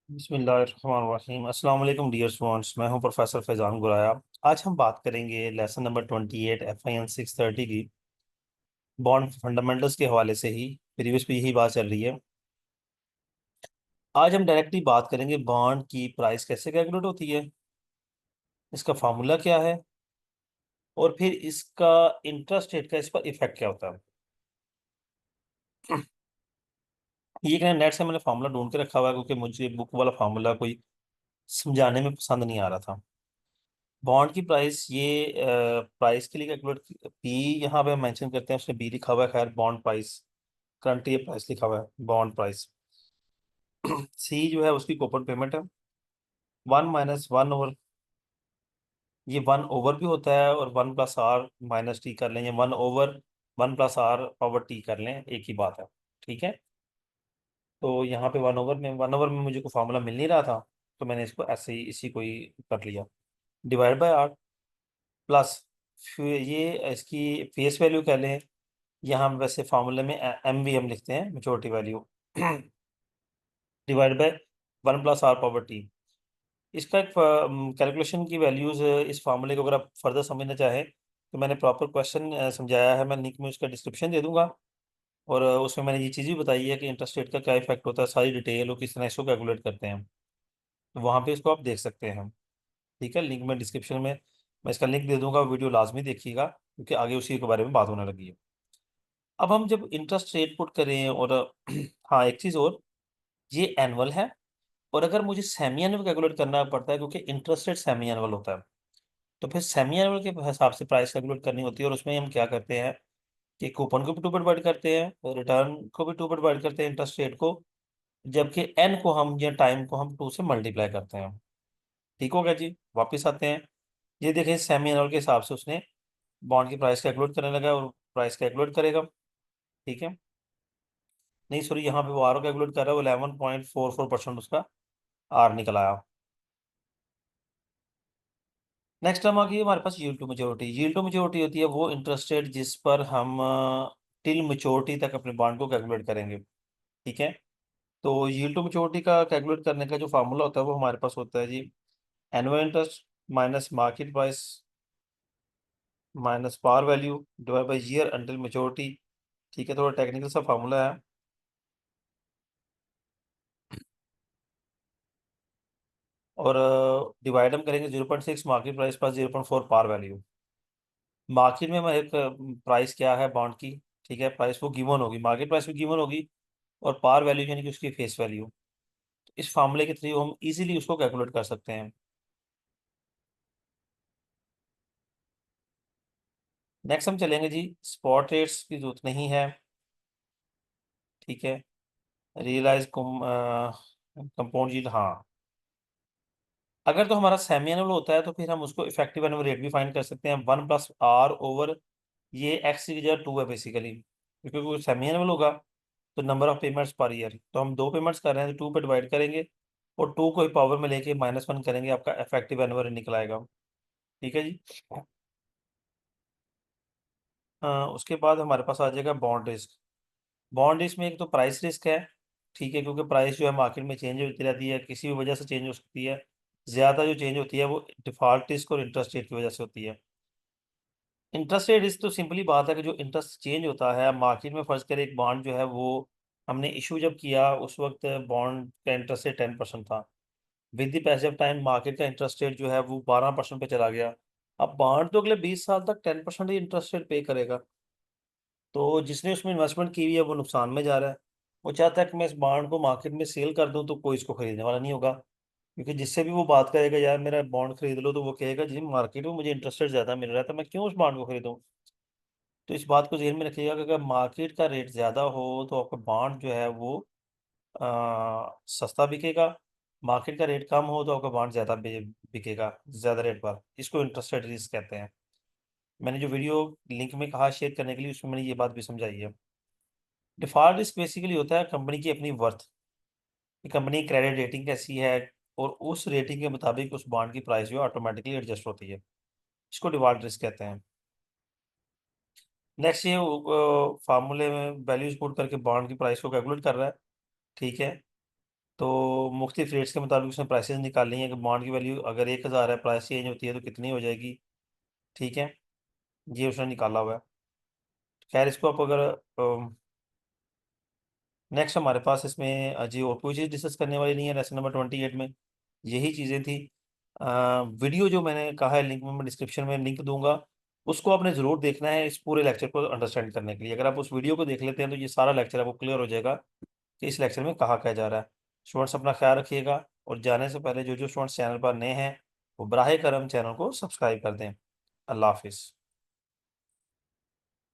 बिस्मिल्लाहिर्रहमानिर्रहीम। अस्सलाम वालेकुम डियर स्टूडेंट्स, मैं हूं प्रोफेसर फैज़ान गुराया। आज हम बात करेंगे लेसन नंबर 28 FIN 630 की बॉन्ड फंडामेंटल्स के हवाले से ही। प्रीवियस पे यही बात चल रही है। आज हम डायरेक्टली बात करेंगे बॉन्ड की प्राइस कैसे कैलकुलेट होती है, इसका फार्मूला क्या है, और फिर इसका इंटरेस्ट रेट का इस पर इफेक्ट क्या होता है। ये क्या नेट से मैंने फार्मूला ढूंढ के रखा हुआ है क्योंकि मुझे बुक वाला फार्मूला कोई समझाने में पसंद नहीं आ रहा था। बॉन्ड की प्राइस ये प्राइस के लिए कैलकुलेट पी यहाँ पे मेंशन करते हैं, उसने बी लिखा हुआ है। खैर बॉन्ड प्राइस, करंट ये प्राइस लिखा हुआ है बॉन्ड प्राइस। सी जो है उसकी कूपन पेमेंट है। 1 - 1 ओवर, ये 1 ओवर भी होता है और 1+r - t कर लें, या 1 ओवर 1+r/t कर लें, एक ही बात है। ठीक है। तो यहाँ पे 1 ओवर में मुझे कोई फार्मूला मिल नहीं रहा था, तो मैंने इसको ऐसे ही इसी को ही कर लिया, डिवाइड बाय आर प्लस। फिर ये इसकी फेस वैल्यू कह लें, यहाँ हम वैसे फार्मूले में MVM लिखते हैं, maturity value divide by 1+r/t। इसका एक कैलकुलेशन की वैल्यूज, इस फार्मूले को अगर आप फर्दर समझना चाहें तो मैंने प्रॉपर क्वेश्चन समझाया है। मैं लिंक में उसका डिस्क्रिप्शन दे दूंगा, और उसमें मैंने ये चीज़ भी बताई है कि इंटरेस्ट रेट का क्या इफेक्ट होता है, सारी डिटेल, और किस तरह इसको कैलकुलेट करते हैं। तो वहाँ पे इसको आप देख सकते हैं। ठीक है, लिंक में डिस्क्रिप्शन में मैं इसका लिंक दे दूंगा, वीडियो लाजमी देखिएगा क्योंकि आगे उसी के बारे में बात होने लगी है। अब हम जब इंटरेस्ट रेट पुट करें, और हाँ एक चीज़ और, ये एनुअल है, और अगर मुझे सेमी एनुअल कैलकुलेट करना पड़ता है क्योंकि इंटरेस्ट रेट सेमी एनुअल होता है, तो फिर सेमी एनुअल के हिसाब से प्राइस कैलकुलेट करनी होती है। और उसमें हम क्या करते हैं कि कूपन को भी टू पर डिवाइड करते हैं और रिटर्न को भी टू पर डिवाइड करते हैं, इंटरेस्ट रेट को, जबकि एन को हम, या टाइम को हम, 2 से मल्टीप्लाई करते हैं। ठीक हो गया जी। वापस आते हैं। ये देखें, सेमी एनुअल के हिसाब से उसने बॉन्ड की प्राइस कैलकुलेट करने लगा, और प्राइस कैलकुलेट करेगा। ठीक है, नहीं सॉरी, यहाँ पे वो आर कैलकुलेट कर रहा है, वो 11.44% उसका आर निकल आया। नेक्स्ट हम आ गई हमारे पास yield to maturity. Yield to maturity होती है वो इंटरेस्ट रेट जिस पर हम टिल मैच्योरिटी तक अपने बॉन्ड को कैलकुलेट करेंगे। ठीक है। तो यील्ड टू मैच्योरिटी का कैलकुलेट करने का जो फार्मूला होता है वो हमारे पास होता है जी, annual interest minus market price minus par value divide by year until maturity. ठीक है, थोड़ा टेक्निकल सा फार्मूला है। और डिवाइड हम करेंगे 0.6 market price plus 0.4 par value. Market में एक प्राइस क्या है बॉन्ड की, ठीक है, प्राइस वो गिवन होगी, मार्केट प्राइस भी गिवन होगी, और पार वैल्यू यानी कि उसकी फेस वैल्यू। तो इस फार्मूले के थ्रू हम इजीली उसको कैलकुलेट कर सकते हैं। नेक्स्ट हम चलेंगे जी, स्पॉट रेट्स की जरूरत नहीं है। ठीक है, रियलाइज कंपाउंड यील्ड, हाँ। अगर तो हमारा सेमी एनुअल होता है तो फिर हम उसको इफेक्टिव एनुअल रेट भी फाइंड कर सकते हैं, 1+r/, ये एक्स की जगह 2 है बेसिकली, क्योंकि वो सेमी एनुअल होगा। तो number of payments per year, तो हम 2 पेमेंट्स कर रहे हैं तो 2 पे डिवाइड करेंगे, और 2 को ही पावर में लेके -1 करेंगे, आपका इफेक्टिव एनुअल निकल आएगा। ठीक है जी। उसके बाद हमारे पास आ जाएगा बॉन्ड रिस्क। बॉन्ड रिस्क में एक तो प्राइस रिस्क है। ठीक है, क्योंकि प्राइस जो है मार्केट में चेंज होती रहती है, किसी भी वजह से चेंज हो सकती है। ज़्यादा जो चेंज होती है वो डिफॉल्ट रिस्क और इंटरेस्ट रेट की वजह से होती है। इंटरेस्ट रेट रिस्क तो सिंपली बात है कि जो इंटरेस्ट चेंज होता है मार्केट में, फर्ज करें एक बॉन्ड जो है वो हमने इशू जब किया उस वक्त बॉन्ड का इंटरेस्ट रेट 10% था। With the passage of time market का इंटरेस्ट रेट जो है वो 12% पे चला गया। अब बॉन्ड तो अगले 20 साल तक 10% ही इंटरेस्ट रेट पे करेगा। तो जिसने उसमें इन्वेस्टमेंट की हुई है वो नुकसान में जा रहा है। वो चाहता है कि मैं इस बॉन्ड को मार्केट में सेल कर दूं, तो कोई इसको खरीदने वाला नहीं होगा, क्योंकि जिससे भी वो बात करेगा यार मेरा बॉन्ड खरीद लो, तो वो कहेगा जी मार्केट में मुझे इंटरेस्ट रेट ज़्यादा मिल रहा है तो मैं क्यों उस बॉन्ड को खरीदूं। तो इस बात को ज़हन में रखिएगा कि अगर मार्केट का रेट ज़्यादा हो तो आपका बॉन्ड जो है वो सस्ता बिकेगा। मार्केट का रेट कम हो तो आपका बॉन्ड ज़्यादा बिकेगा, ज़्यादा रेट पर। इसको इंटरेस्ट रेट रिस्क कहते हैं। मैंने जो वीडियो लिंक में कहा शेयर करने के लिए, उसमें मैंने ये बात भी समझाई है। डिफॉल्ट रिस्क बेसिकली होता है कंपनी की अपनी वर्थ, कि कंपनी की क्रेडिट रेटिंग कैसी है, और उस रेटिंग के मुताबिक उस बॉन्ड की प्राइस जो है ऑटोमेटिकली एडजस्ट होती है। इसको डिफॉल्ट रिस्क कहते हैं। नेक्स्ट ये फार्मूले में वैल्यूज पुट करके बॉन्ड की प्राइस को कैलकुलेट कर रहा है। ठीक है। तो मुख्तलिफ रेट्स के मुताबिक उसने प्राइसेस निकाली हैं कि बॉन्ड की वैल्यू अगर 1000 है, प्राइस चेंज होती है तो कितनी हो जाएगी। ठीक है, ये उसने निकाला हुआ है। खैर इसको आप अगर नेक्स्ट हमारे पास इसमें जी और कोई चीज़ डिस्कस करने वाली नहीं है लेसन नंबर 28 में, यही चीज़ें थी। वीडियो जो मैंने कहा है लिंक में, मैं डिस्क्रिप्शन में लिंक दूंगा, उसको आपने ज़रूर देखना है इस पूरे लेक्चर को अंडरस्टैंड करने के लिए। अगर आप उस वीडियो को देख लेते हैं तो ये सारा लेक्चर आपको क्लियर हो जाएगा कि इस लेक्चर में कहा क्या जा रहा है। स्टूडेंट्स अपना ख्याल रखिएगा, और जाने से पहले जो जो स्टूडेंट्स चैनल पर नए हैं वो बराह करम चैनल को सब्सक्राइब कर दें। अल्लाह हाफिज़।